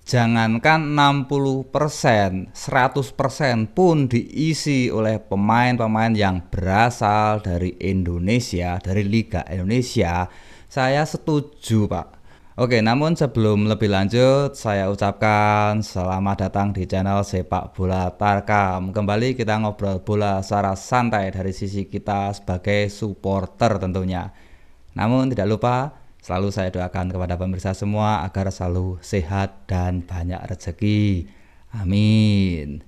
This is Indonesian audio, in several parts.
Jangankan 60%, 100% pun diisi oleh pemain-pemain yang berasal dari Indonesia, dari Liga Indonesia, saya setuju, Pak. Oke, namun sebelum lebih lanjut, saya ucapkan selamat datang di channel Sepak Bola Tarkam. Kembali kita ngobrol bola secara santai dari sisi kita sebagai supporter tentunya. Namun tidak lupa, selalu saya doakan kepada pemirsa semua agar selalu sehat dan banyak rezeki. Amin.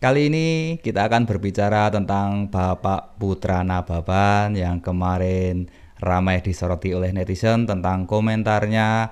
Kali ini kita akan berbicara tentang Bapak Putra Nababan yang kemarin ramai disoroti oleh netizen tentang komentarnya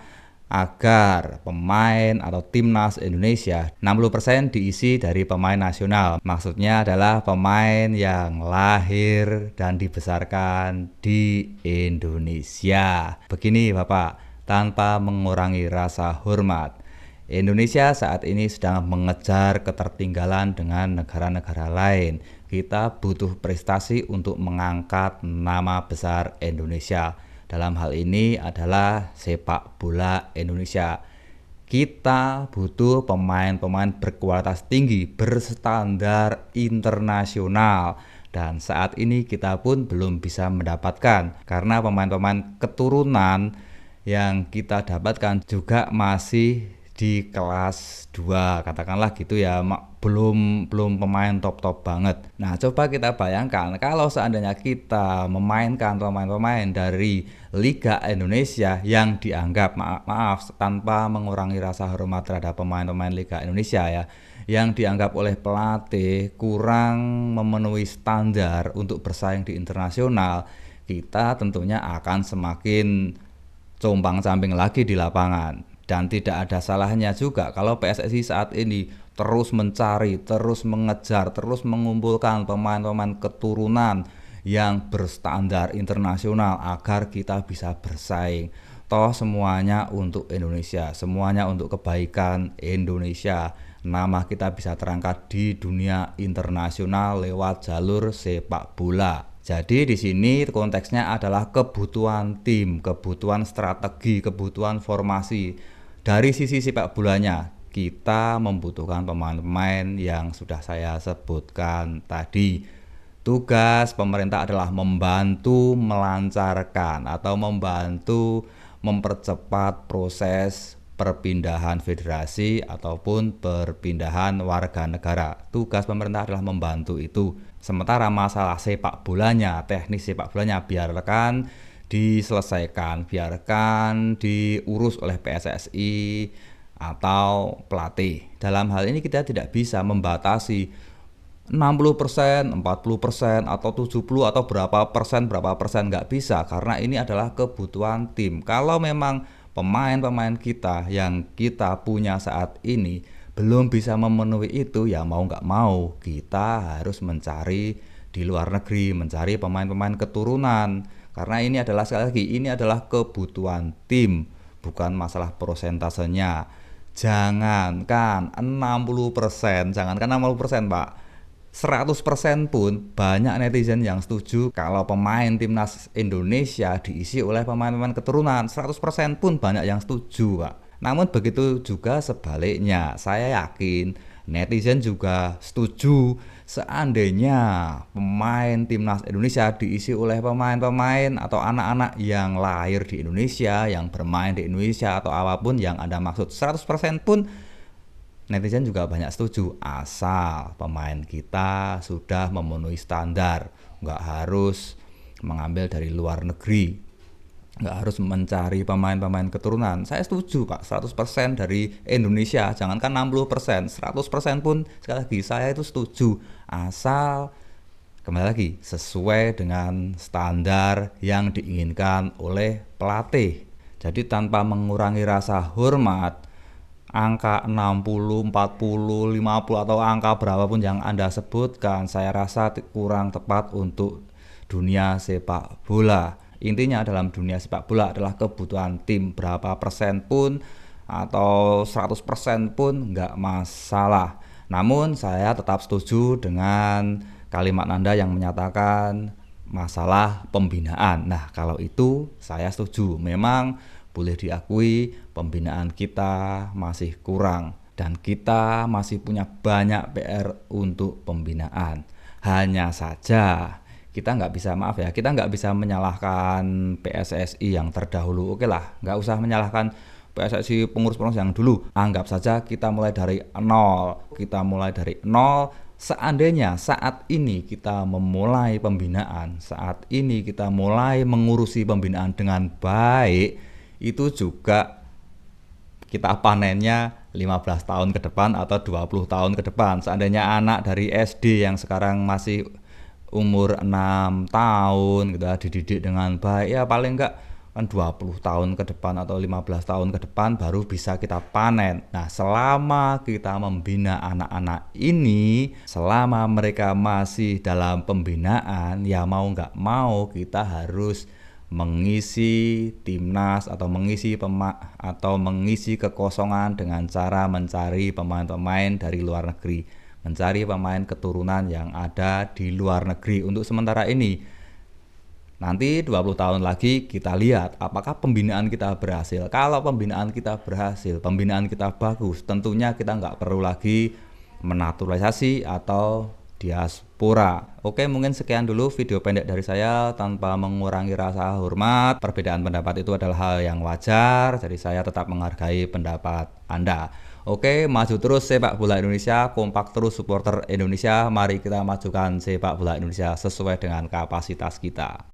agar pemain atau timnas Indonesia 60% diisi dari pemain nasional. Maksudnya adalah pemain yang lahir dan dibesarkan di Indonesia. Begini Bapak, tanpa mengurangi rasa hormat, Indonesia saat ini sedang mengejar ketertinggalan dengan negara-negara lain. Kita butuh prestasi untuk mengangkat nama besar Indonesia. Dalam hal ini adalah sepak bola Indonesia. Kita butuh pemain-pemain berkualitas tinggi, berstandar internasional. Dan saat ini kita pun belum bisa mendapatkan karena pemain-pemain keturunan yang kita dapatkan juga masih di kelas 2 katakanlah gitu ya, belum pemain top banget. Nah, coba kita bayangkan kalau seandainya kita memainkan pemain-pemain dari Liga Indonesia yang dianggap maaf tanpa mengurangi rasa hormat terhadap pemain-pemain Liga Indonesia ya, yang dianggap oleh pelatih kurang memenuhi standar untuk bersaing di internasional, kita tentunya akan semakin compang-camping lagi di lapangan. Dan tidak ada salahnya juga kalau PSSI saat ini terus mencari, terus mengejar, terus mengumpulkan pemain-pemain keturunan yang berstandar internasional agar kita bisa bersaing. Toh semuanya untuk Indonesia, semuanya untuk kebaikan Indonesia. Nama kita bisa terangkat di dunia internasional lewat jalur sepak bola. Jadi di sini konteksnya adalah kebutuhan tim, kebutuhan strategi, kebutuhan formasi. Dari sisi sepak bolanya, kita membutuhkan pemain-pemain yang sudah saya sebutkan tadi. Tugas pemerintah adalah membantu melancarkan atau membantu mempercepat proses perpindahan federasi ataupun perpindahan warga negara. Tugas pemerintah adalah membantu itu. Sementara masalah sepak bolanya, teknis sepak bolanya biarkan diselesaikan, biarkan diurus oleh PSSI atau pelatih. Dalam hal ini kita tidak bisa membatasi 60%, 40% atau 70 atau berapa persen nggak bisa, karena ini adalah kebutuhan tim. Kalau memang pemain-pemain kita yang kita punya saat ini belum bisa memenuhi itu, ya mau nggak mau kita harus mencari di luar negeri, mencari pemain-pemain keturunan. Karena ini adalah, sekali lagi, ini adalah kebutuhan tim, bukan masalah prosentasenya. Jangankan 60%, Pak, 100% pun banyak netizen yang setuju kalau pemain timnas Indonesia diisi oleh pemain-pemain keturunan. 100% pun banyak yang setuju, Pak. Namun begitu juga sebaliknya, saya yakin netizen juga setuju seandainya pemain timnas Indonesia diisi oleh pemain-pemain atau anak-anak yang lahir di Indonesia, yang bermain di Indonesia atau apapun yang Anda maksud. 100% pun netizen juga banyak setuju, asal pemain kita sudah memenuhi standar, nggak harus mengambil dari luar negeri, nggak harus mencari pemain-pemain keturunan. Saya setuju, Pak, 100% dari Indonesia, jangankan 60%, 100% pun, sekali lagi, saya itu setuju, asal kembali lagi sesuai dengan standar yang diinginkan oleh pelatih. Jadi tanpa mengurangi rasa hormat, angka 60, 40, 50 atau angka berapapun yang Anda sebutkan, saya rasa kurang tepat untuk dunia sepak bola. Intinya dalam dunia sepak bola adalah kebutuhan tim, berapa persen pun atau 100% pun nggak masalah. Namun saya tetap setuju dengan kalimat Anda yang menyatakan masalah pembinaan. Nah, kalau itu saya setuju. Memang boleh diakui pembinaan kita masih kurang dan kita masih punya banyak PR untuk pembinaan. Hanya saja kita nggak bisa, maaf ya, kita nggak bisa menyalahkan PSSI yang terdahulu. Oke lah, nggak usah menyalahkan PSSI pengurus-pengurus yang dulu. Anggap saja kita mulai dari nol. Kita mulai dari nol. Seandainya saat ini kita memulai pembinaan, saat ini kita mulai mengurusi pembinaan dengan baik, itu juga kita panennya 15 tahun ke depan atau 20 tahun ke depan. Seandainya anak dari SD yang sekarang masih umur 6 tahun gitu dididik dengan baik, ya paling enggak kan 20 tahun ke depan atau 15 tahun ke depan baru bisa kita panen. Nah, selama kita membina anak-anak ini, selama mereka masih dalam pembinaan, ya mau nggak mau kita harus mengisi timnas atau mengisi kekosongan dengan cara mencari pemain-pemain dari luar negeri, mencari pemain keturunan yang ada di luar negeri untuk sementara ini. Nanti 20 tahun lagi kita lihat apakah pembinaan kita berhasil. Kalau pembinaan kita berhasil, pembinaan kita bagus, tentunya kita nggak perlu lagi menaturalisasi atau diaspora. Oke, mungkin sekian dulu video pendek dari saya tanpa mengurangi rasa hormat. Perbedaan pendapat itu adalah hal yang wajar, jadi saya tetap menghargai pendapat Anda. Oke, maju terus sepak bola Indonesia, kompak terus supporter Indonesia. Mari kita majukan sepak bola Indonesia sesuai dengan kapasitas kita.